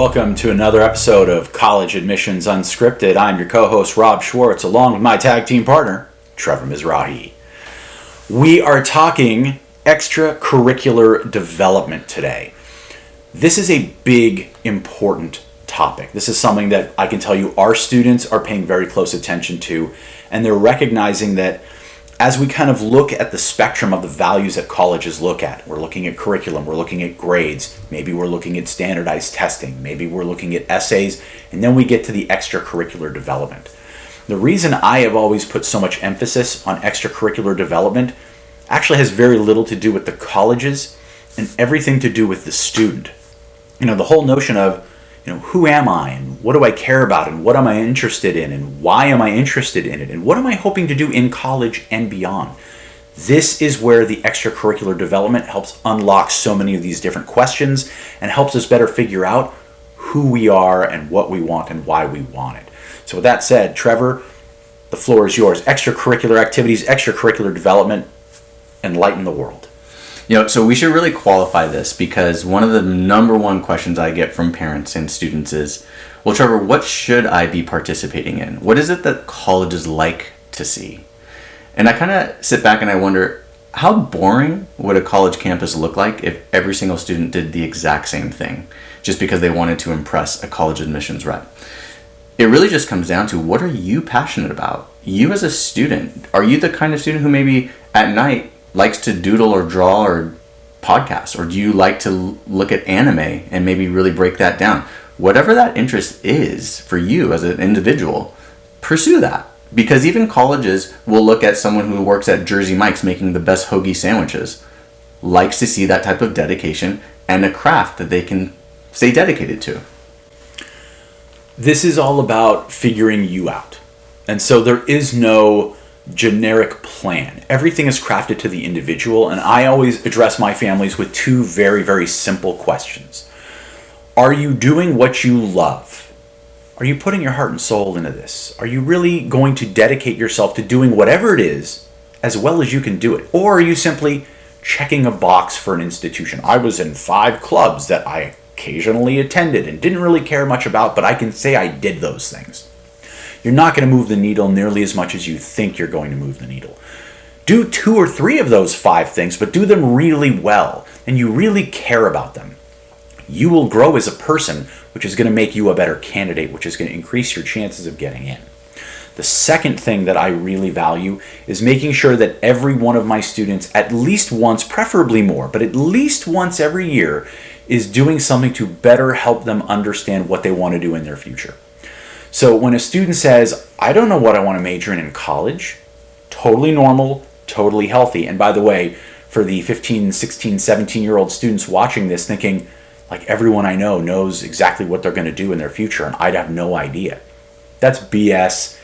Welcome to another episode of College Admissions Unscripted. I'm your co-host Rob Schwartz, along with my tag team partner, Trevor Mizrahi. We are talking extracurricular development today. This is a big, important topic. This is something that I can tell you our students are paying very close attention to, and they're recognizing that as we kind of look at the spectrum of the values that colleges look at, we're looking at curriculum, we're looking at grades, maybe we're looking at standardized testing, maybe we're looking at essays, and then we get to the extracurricular development. The reason I have always put so much emphasis on extracurricular development actually has very little to do with the colleges and everything to do with the student. The whole notion of, who am I and what do I care about and what am I interested in and why am I interested in it and what am I hoping to do in college and beyond? This is where the extracurricular development helps unlock so many of these different questions and helps us better figure out who we are and what we want and why we want it. So with that said, Trevor, the floor is yours. Extracurricular activities, extracurricular development, enlighten the world. So we should really qualify this because one of the number one questions I get from parents and students is, well, Trevor, what should I be participating in? What is it that colleges like to see? And I kind of sit back and I wonder, how boring would a college campus look like if every single student did the exact same thing just because they wanted to impress a college admissions rep? It really just comes down to, what are you passionate about? You as a student, are you the kind of student who maybe at night likes to doodle or draw or podcast, or do you like to look at anime and maybe really break that down? Whatever that interest is for you as an individual, pursue that, because even colleges will look at someone who works at Jersey Mike's making the best hoagie sandwiches, likes to see that type of dedication and a craft that they can stay dedicated to. This is all about figuring you out, and so there is no generic plan. Everything is crafted to the individual, and I always address my families with two very, very simple questions. Are you doing what you love? Are you putting your heart and soul into this? Are you really going to dedicate yourself to doing whatever it is as well as you can do it? Or are you simply checking a box for an institution? I was in 5 clubs that I occasionally attended and didn't really care much about, but I can say I did those things. You're not going to move the needle nearly as much as you think you're going to move the needle. Do 2 or 3 of those 5 things, but do them really well, and you really care about them. You will grow as a person, which is going to make you a better candidate, which is going to increase your chances of getting in. The second thing that I really value is making sure that every one of my students, at least once, preferably more, but at least once every year, is doing something to better help them understand what they want to do in their future. So when a student says, I don't know what I want to major in college, totally normal, totally healthy. And by the way, for the 15, 16, 17-year-old students watching this thinking, like, everyone I know knows exactly what they're going to do in their future, and I'd have no idea. That's BS.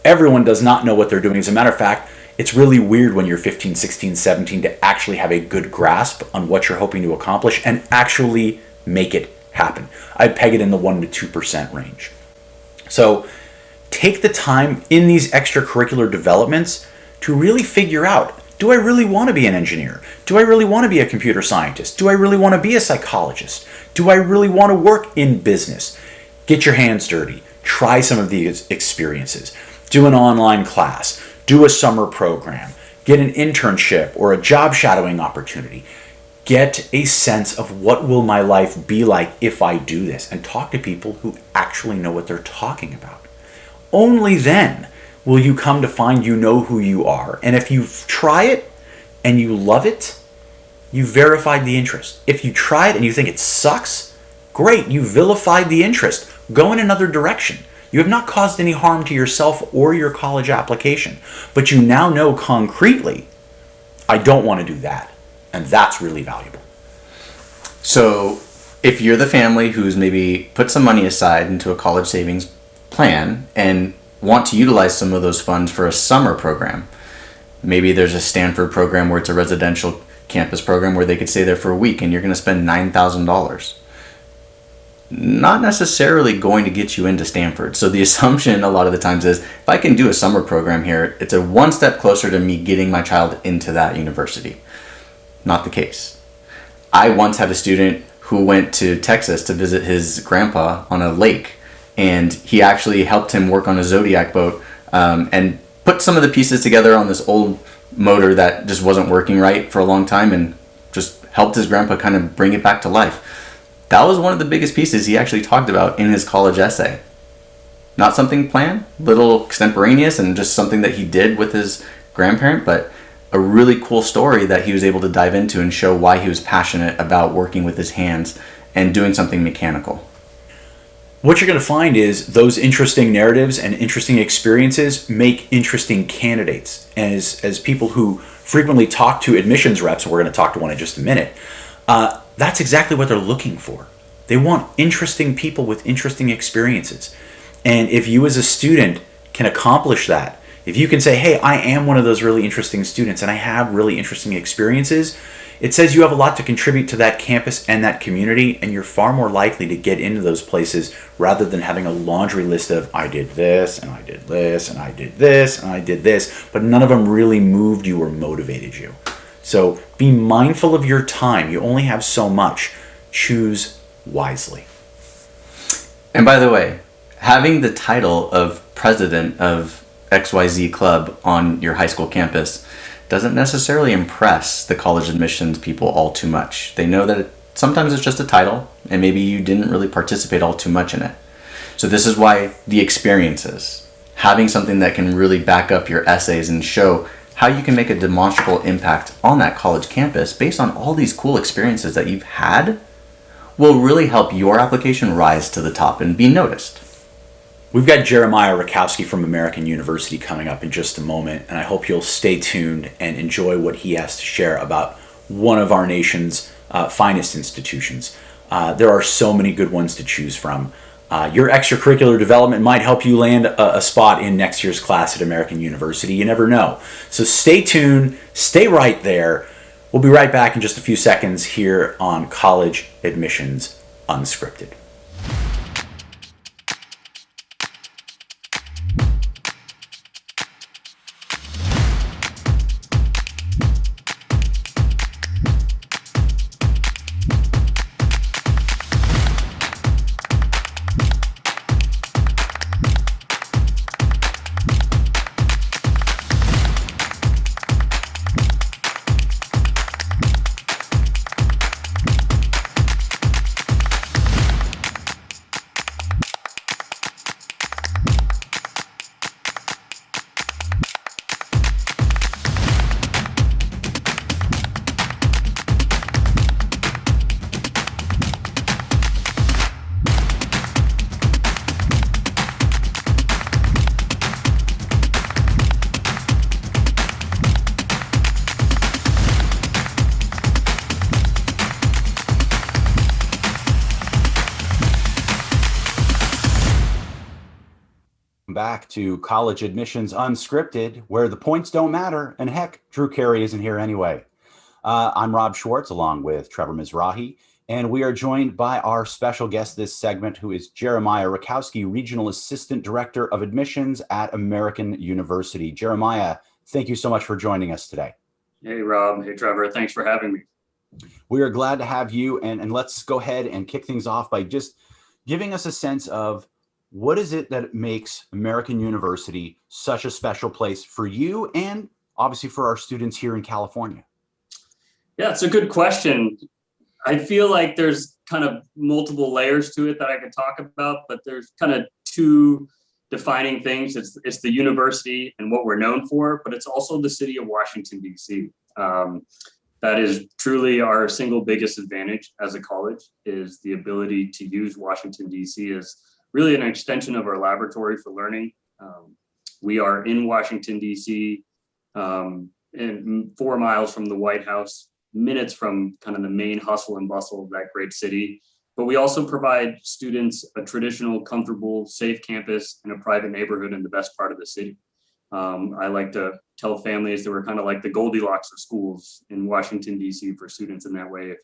Everyone does not know what they're doing. As a matter of fact, it's really weird when you're 15, 16, 17 to actually have a good grasp on what you're hoping to accomplish and actually make it happen. I'd peg it in the 1% to 2% range. So take the time in these extracurricular developments to really figure out, do I really want to be an engineer? Do I really want to be a computer scientist? Do I really want to be a psychologist? Do I really want to work in business? Get your hands dirty. Try some of these experiences. Do an online class. Do a summer program. Get an internship or a job shadowing opportunity. Get a sense of what will my life be like if I do this, and talk to people who actually know what they're talking about. Only then will you come to find you know who you are. And if you try it and you love it, you verified the interest. If you try it and you think it sucks, great, you vilified the interest. Go in another direction. You have not caused any harm to yourself or your college application, but you now know concretely, I don't want to do that. And that's really valuable. So if you're the family who's maybe put some money aside into a college savings plan and want to utilize some of those funds for a summer program, maybe there's a Stanford program where it's a residential campus program where they could stay there for a week and you're going to spend $9,000. Not necessarily going to get you into Stanford. So the assumption a lot of the times is, if I can do a summer program here, it's a one step closer to me getting my child into that university. Not the case. I once had a student who went to Texas to visit his grandpa on a lake, and he actually helped him work on a Zodiac boat, and put some of the pieces together on this old motor that just wasn't working right for a long time, and just helped his grandpa kind of bring it back to life. That was one of the biggest pieces he actually talked about in his college essay. Not something planned, little extemporaneous, and just something that he did with his grandparent, but a really cool story that he was able to dive into and show why he was passionate about working with his hands and doing something mechanical. What you're going to find is those interesting narratives and interesting experiences make interesting candidates. As people who frequently talk to admissions reps, and we're going to talk to one in just a minute, that's exactly what they're looking for. They want interesting people with interesting experiences. And if you as a student can accomplish that, if you can say, hey, I am one of those really interesting students and I have really interesting experiences, it says you have a lot to contribute to that campus and that community, and you're far more likely to get into those places rather than having a laundry list of I did this and I did this and I did this and I did this, but none of them really moved you or motivated you. So be mindful of your time. You only have so much. Choose wisely. And by the way, having the title of president of XYZ club on your high school campus doesn't necessarily impress the college admissions people all too much. They know that sometimes it's just a title, and maybe you didn't really participate all too much in it. So this is why the experiences, having something that can really back up your essays and show how you can make a demonstrable impact on that college campus based on all these cool experiences that you've had, will really help your application rise to the top and be noticed. We've got Jeremiah Rakowski from American University coming up in just a moment, and I hope you'll stay tuned and enjoy what he has to share about one of our nation's finest institutions. There are so many good ones to choose from. Your extracurricular development might help you land a spot in next year's class at American University. You never know. So stay tuned, stay right there. We'll be right back in just a few seconds here on College Admissions Unscripted. Back to College Admissions Unscripted, where the points don't matter, and heck, Drew Carey isn't here anyway. I'm Rob Schwartz, along with Trevor Mizrahi, and we are joined by our special guest this segment, who is Jeremiah Rakowski, Regional Assistant Director of Admissions at American University. Jeremiah, thank you so much for joining us today. Hey, Rob. Hey, Trevor. Thanks for having me. We are glad to have you, and let's go ahead and kick things off by just giving us a sense of what is it that makes American University such a special place for you and obviously for our students here in California? Yeah, it's a good question. I feel like there's kind of multiple layers to it that I could talk about, but there's kind of two defining things. It's the university and what we're known for, but it's also the city of Washington, D.C. That is truly our single biggest advantage as a college, is the ability to use Washington, D.C. as really an extension of our laboratory for learning. We are in Washington, D.C., and 4 miles from the White House, minutes from kind of the main hustle and bustle of that great city. But we also provide students a traditional, comfortable, safe campus in a private neighborhood in the best part of the city. I like to tell families that we're kind of like the Goldilocks of schools in Washington, D.C. for students in that way.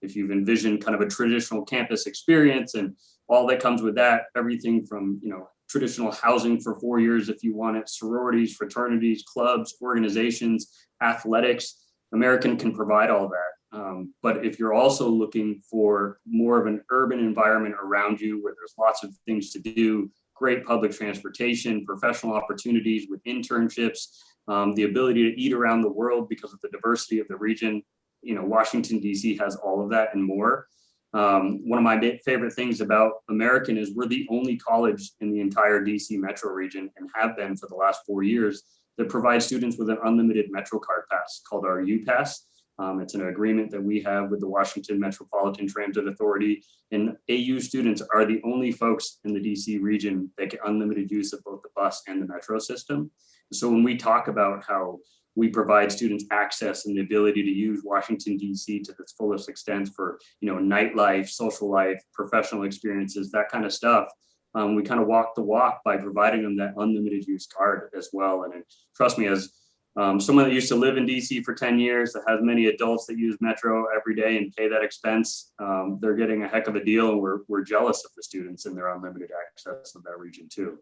If you've envisioned kind of a traditional campus experience and all that comes with that, everything from, traditional housing for 4 years if you want it, sororities, fraternities, clubs, organizations, athletics, American can provide all that. But if you're also looking for more of an urban environment around you where there's lots of things to do, great public transportation, professional opportunities with internships, the ability to eat around the world because of the diversity of the region, Washington, D.C. has all of that and more. One of my favorite things about American is we're the only college in the entire DC metro region, and have been for the last 4 years, that provides students with an unlimited Metro card pass called our U-Pass. It's an agreement that we have with the Washington Metropolitan Transit Authority, and AU students are the only folks in the DC region that get unlimited use of both the bus and the Metro system. So when we talk about how we provide students access and the ability to use Washington, D.C. to its fullest extent for, nightlife, social life, professional experiences, that kind of stuff. We kind of walk the walk by providing them that unlimited use card as well. And trust me, as someone that used to live in D.C. for 10 years, that has many adults that use Metro every day and pay that expense, they're getting a heck of a deal, and we're jealous of the students and their unlimited access of that region too.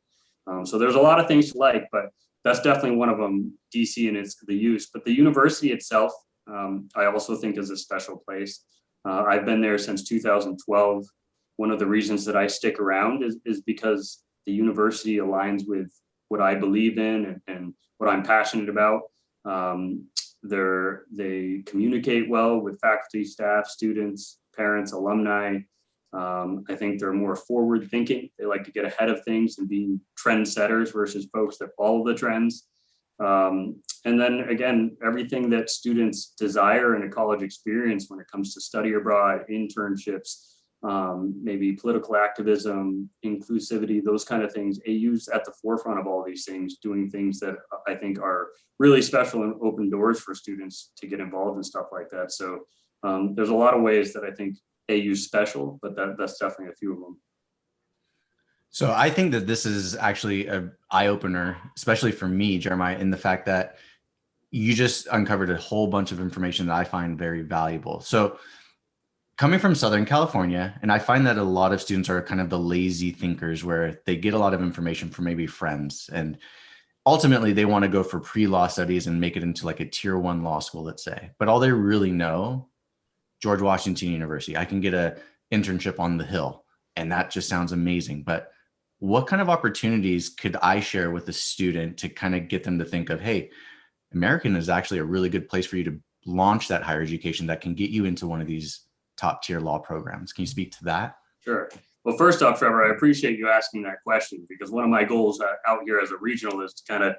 So there's a lot of things to like, but that's definitely one of them, DC, and it's the use. But the university itself, I also think is a special place. I've been there since 2012. One of the reasons that I stick around is because the university aligns with what I believe in and what I'm passionate about. They communicate well with faculty, staff, students, parents, alumni. I think they're more forward thinking. They like to get ahead of things and be trendsetters versus folks that follow the trends. And then again, everything that students desire in a college experience when it comes to study abroad, internships, maybe political activism, inclusivity, those kind of things. AU's at the forefront of all these things, doing things that I think are really special and open doors for students to get involved in stuff like that. So there's a lot of ways that I think AU's special, but that's definitely a few of them. So I think that this is actually an eye-opener, especially for me, Jeremiah, in the fact that you just uncovered a whole bunch of information that I find very valuable. So coming from Southern California, and I find that a lot of students are kind of the lazy thinkers where they get a lot of information from maybe friends, and ultimately they want to go for pre-law studies and make it into like a tier 1 law school, let's say. But all they really know, George Washington University, I can get an internship on the Hill, and that just sounds amazing. But what kind of opportunities could I share with a student to kind of get them to think of, hey, American is actually a really good place for you to launch that higher education that can get you into one of these top tier law programs? Can you speak to that? Sure. Well, first off, Trevor, I appreciate you asking that question, because one of my goals out here as a regional is to kind of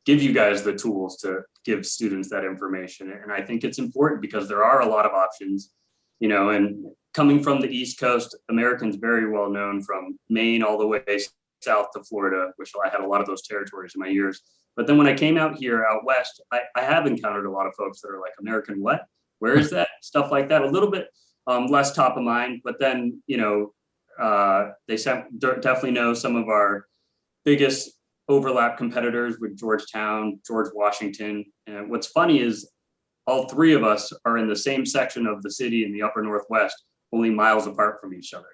give you guys the tools to give students that information. And I think it's important because there are a lot of options, and coming from the East Coast, American's very well known from Maine all the way south to Florida, which I had a lot of those territories in my years. But then when I came out here out west, I have encountered a lot of folks that are like, American what? Where is that? Stuff like that. A little bit less top of mind, but then, they definitely know some of our biggest overlap competitors with Georgetown, George Washington. And what's funny is all three of us are in the same section of the city in the upper Northwest, only miles apart from each other.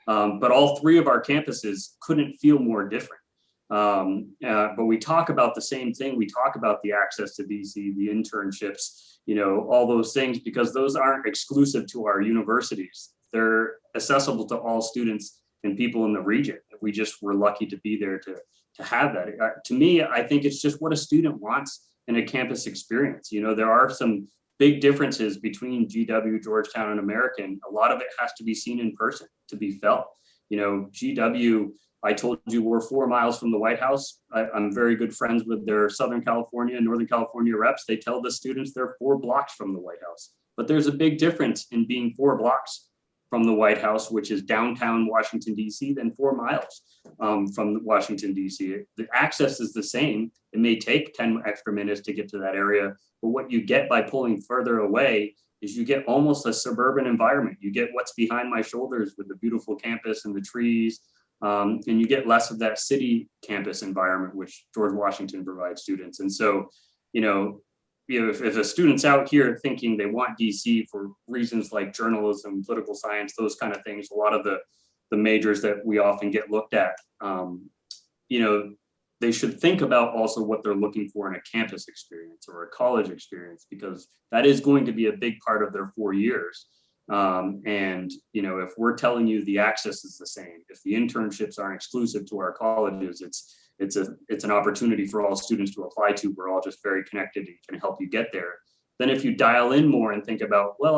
But all three of our campuses couldn't feel more different. But we talk about the same thing. We talk about the access to DC, the internships, all those things, because those aren't exclusive to our universities. They're accessible to all students and people in the region. We just were lucky to be there to have that. To me, I think it's just what a student wants in a campus experience. There are some big differences between GW, Georgetown, and American. A lot of it has to be seen in person to be felt. GW, I told you, we're 4 miles from the White House. I'm very good friends with their Southern California and Northern California reps. They tell the students they're 4 blocks from the White House. But there's a big difference in being 4 blocks from the White House, which is downtown Washington, D.C., than 4 miles from Washington, D.C. The access is the same. It may take 10 extra minutes to get to that area, but what you get by pulling further away is you get almost a suburban environment. You get what's behind my shoulders with the beautiful campus and the trees, and you get less of that city campus environment, which George Washington provides students. And so, if a student's out here thinking they want DC for reasons like journalism, political science, those kind of things, a lot of the majors that we often get looked at, they should think about also what they're looking for in a campus experience or a college experience, because that is going to be a big part of their 4 years. And, you know, if we're telling you the access is the same, if the internships aren't exclusive to our colleges, it's an opportunity for all students to apply to. We're all just very connected and can help you get there. Then if you dial in more and think about, well,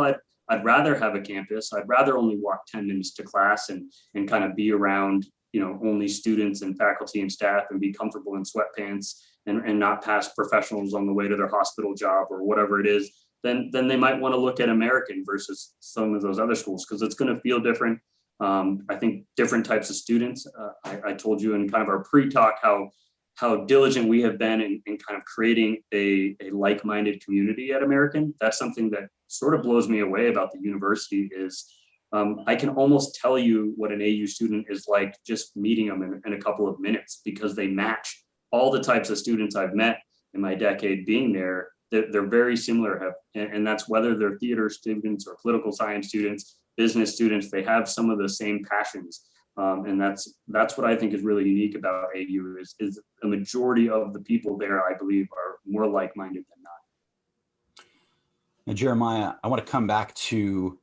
I'd rather have a campus. I'd rather only walk 10 minutes to class and kind of be around, you know, only students and faculty and staff and be comfortable in sweatpants and not pass professionals on the way to their hospital job or whatever it is, then they might want to look at American versus some of those other schools, because it's going to feel different. I think different types of students. I told you in kind of our pre-talk how diligent we have been in kind of creating a like-minded community at American. That's something that sort of blows me away about the university is I can almost tell you what an AU student is like just meeting them in a couple of minutes, because they match all the types of students I've met in my decade being there. They're very similar, and that's whether they're theater students or political science students, business students. They have some of the same passions, and that's what I think is really unique about AU is a majority of the people there, I believe, are more like-minded than not. Now, Jeremiah, I want to come back to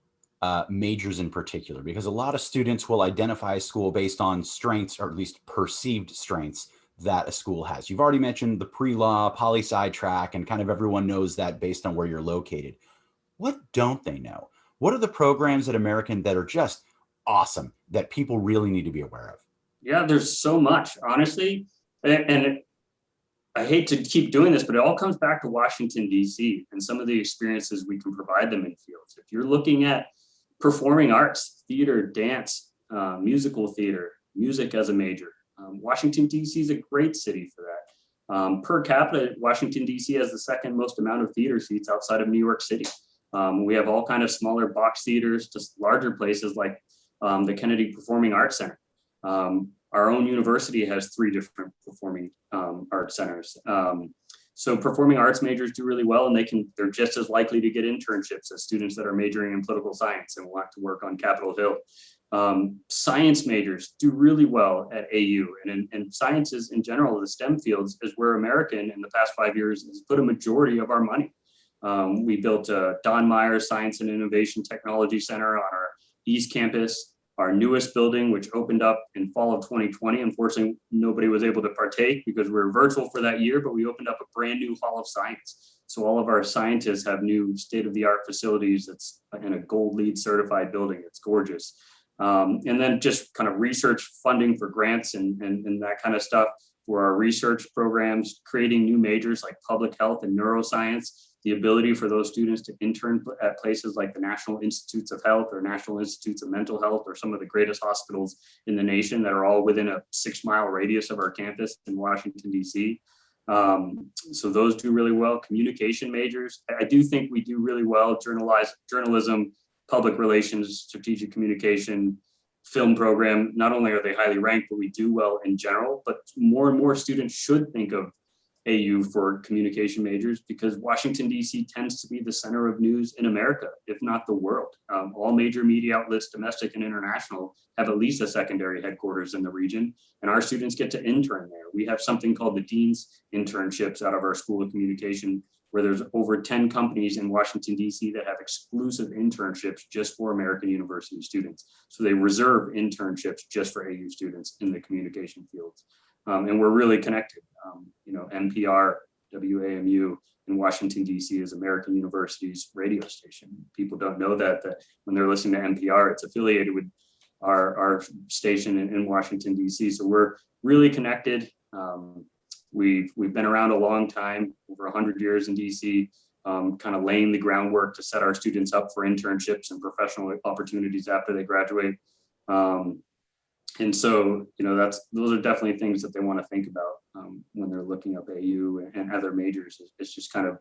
majors in particular, because a lot of students will identify a school based on strengths, or at least perceived strengths that a school has. You've already mentioned the pre-law, poli-sci track, and kind of everyone knows that based on where you're located. What don't they know? What are the programs at American that are just awesome that people really need to be aware of? Yeah, there's so much, honestly. And I hate to keep doing this, but it all comes back to Washington, D.C. and some of the experiences we can provide them in fields. If you're looking at performing arts, theater, dance, musical theater, music as a major, Washington, D.C. is a great city for that. Per capita, Washington, D.C. has the second most amount of theater seats outside of New York City. We have all kind of smaller box theaters, just larger places like the Kennedy Performing Arts Center. Our own university has 3 different performing arts centers. So performing arts majors do really well, and they're just as likely to get internships as students that are majoring in political science and want to work on Capitol Hill. Science majors do really well at AU, and sciences in general, the STEM fields, is where American in the past 5 years has put a majority of our money. We built a Don Myers Science and Innovation Technology Center on our East Campus, our newest building, which opened up in fall of 2020. Unfortunately, nobody was able to partake because we were virtual for that year, but we opened up a brand new Hall of Science. So all of our scientists have new state-of-the-art facilities. It's in a gold LEED certified building. It's gorgeous. And then just kind of research funding for grants and that kind of stuff for our research programs, creating new majors like public health and neuroscience, the ability for those students to intern at places like the National Institutes of Health or National Institutes of Mental Health, or some of the greatest hospitals in the nation that are all within a 6-mile radius of our campus in Washington, D.C. So those do really well. Communication majors, I do think we do really well. Journalism, public relations, strategic communication, film program. Not only are they highly ranked, but we do well in general, but more and more students should think of AU for communication majors, because Washington, D.C. tends to be the center of news in America, if not the world. All major media outlets, domestic and international, have at least a secondary headquarters in the region, and our students get to intern there. We have something called the Dean's Internships out of our School of Communication, where there's over 10 companies in Washington, D.C. that have exclusive internships just for American university students. So they reserve internships just for AU students in the communication fields. And we're really connected. NPR, WAMU in Washington, D.C. is American University's radio station. People don't know that when they're listening to NPR, it's affiliated with our station in Washington, D.C. So we're really connected. We've been around a long time, over 100 years in DC, kind of laying the groundwork to set our students up for internships and professional opportunities after they graduate. And so, those are definitely things that they want to think about when they're looking up AU and other majors. It's just kind of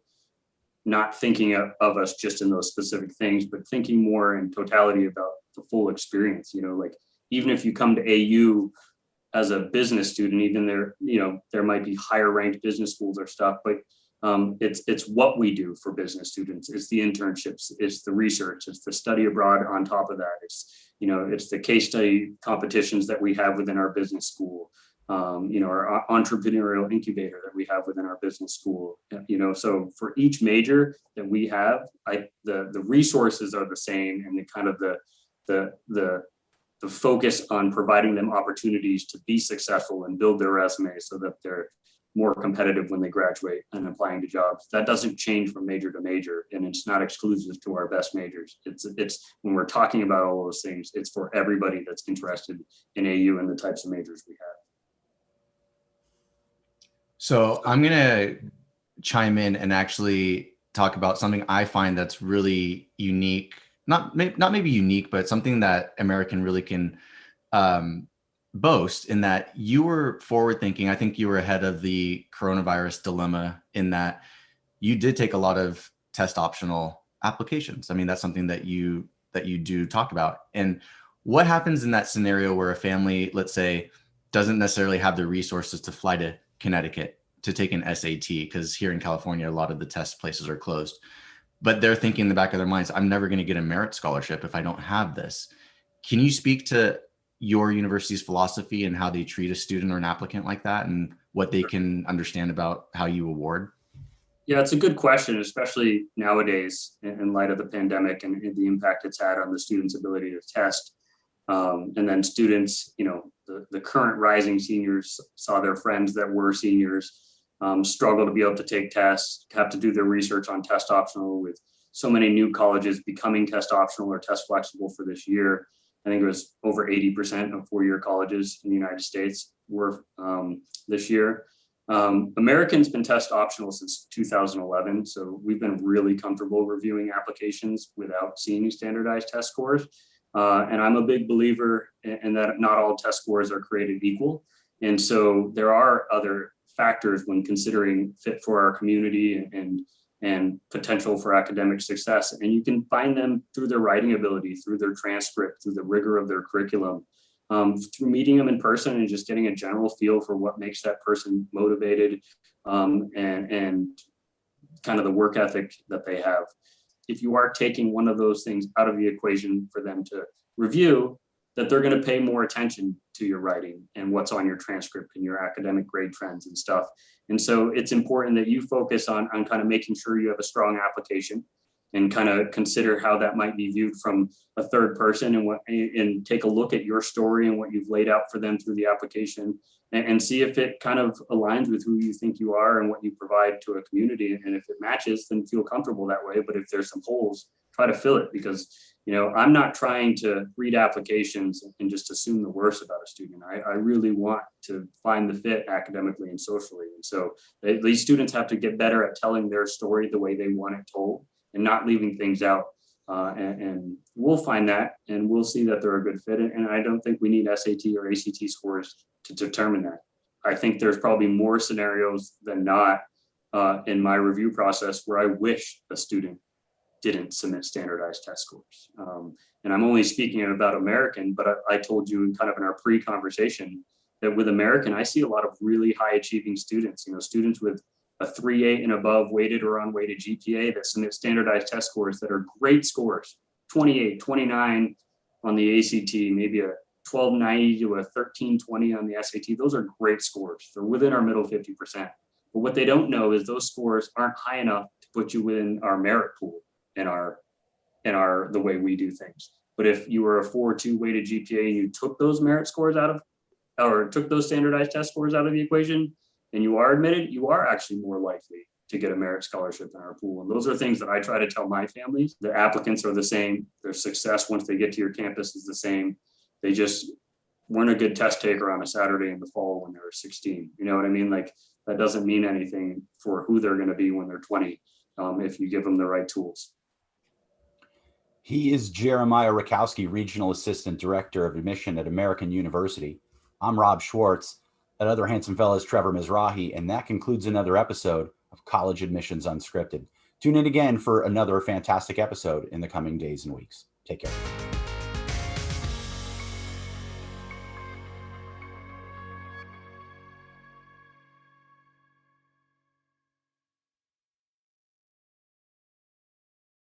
not thinking of us just in those specific things, but thinking more in totality about the full experience. Like, even if you come to AU as a business student, even there might be higher ranked business schools or stuff, but it's what we do for business students. It's the internships, it's the research, it's the study abroad on top of that. It's the case study competitions that we have within our business school. our entrepreneurial incubator that we have within our business school. So for each major that we have, the resources are the same, and the kind of the focus on providing them opportunities to be successful and build their resume so that they're more competitive when they graduate and applying to jobs. That doesn't change from major to major, and it's not exclusive to our best majors. It's when we're talking about all those things, it's for everybody that's interested in AU and the types of majors we have. So I'm going to chime in and actually talk about something I find that's really unique, not maybe unique, but something that American really can boast, in that you were forward thinking. I think you were ahead of the coronavirus dilemma in that you did take a lot of test optional applications. I mean, that's something that you do talk about. And what happens in that scenario where a family, let's say, doesn't necessarily have the resources to fly to Connecticut to take an SAT, because here in California, a lot of the test places are closed, but they're thinking in the back of their minds, I'm never going to get a merit scholarship if I don't have this. Can you speak to your university's philosophy and how they treat a student or an applicant like that, and what they can understand about how you award? Yeah, it's a good question, especially nowadays in light of the pandemic and the impact it's had on the students' ability to test. And then students, the current rising seniors saw their friends that were seniors struggle to be able to take tests, have to do their research on test optional, with so many new colleges becoming test optional or test flexible for this year. I think it was over 80% of four-year colleges in the United States were this year. American's been test optional since 2011, so we've been really comfortable reviewing applications without seeing standardized test scores. And I'm a big believer in that not all test scores are created equal. And so there are other factors when considering fit for our community and potential for academic success. And you can find them through their writing ability, through their transcript, through the rigor of their curriculum, through meeting them in person and just getting a general feel for what makes that person motivated, and kind of the work ethic that they have. If you are taking one of those things out of the equation for them to review, that they're going to pay more attention to your writing and what's on your transcript and your academic grade trends and stuff. And so it's important that you focus on kind of making sure you have a strong application, and kind of consider how that might be viewed from a third person, and take a look at your story and what you've laid out for them through the application, and see if it kind of aligns with who you think you are and what you provide to a community. And if it matches, then feel comfortable that way. But if there's some holes, try to fill it, because I'm not trying to read applications and just assume the worst about a student. I really want to find the fit academically and socially. And so these students have to get better at telling their story the way they want it told, and not leaving things out. And we'll find that, and we'll see that they're a good fit. And I don't think we need SAT or ACT scores to determine that. I think there's probably more scenarios than not in my review process where I wish a student didn't submit standardized test scores. And I'm only speaking about American, but I told you kind of in our pre-conversation that with American, I see a lot of really high achieving students, students with a 3.8 and above weighted or unweighted GPA that submit standardized test scores that are great scores, 28, 29 on the ACT, maybe a 1290 to a 1320 on the SAT. Those are great scores. They're within our middle 50%. But what they don't know is those scores aren't high enough to put you within our merit pool in the way we do things. But if you were a 4.2 weighted GPA and you took those merit scores took those standardized test scores out of the equation, and you are admitted, you are actually more likely to get a merit scholarship in our pool. And those are things that I try to tell my families. The applicants are the same. Their success once they get to your campus is the same. They just weren't a good test taker on a Saturday in the fall when they were 16. You know what I mean? Like, that doesn't mean anything for who they're going to be when they're 20, if you give them the right tools. He is Jeremiah Rakowski, Regional Assistant Director of Admission at American University. I'm Rob Schwartz. That other handsome fellow is Trevor Mizrahi, and that concludes another episode of College Admissions Unscripted. Tune in again for another fantastic episode in the coming days and weeks. Take care.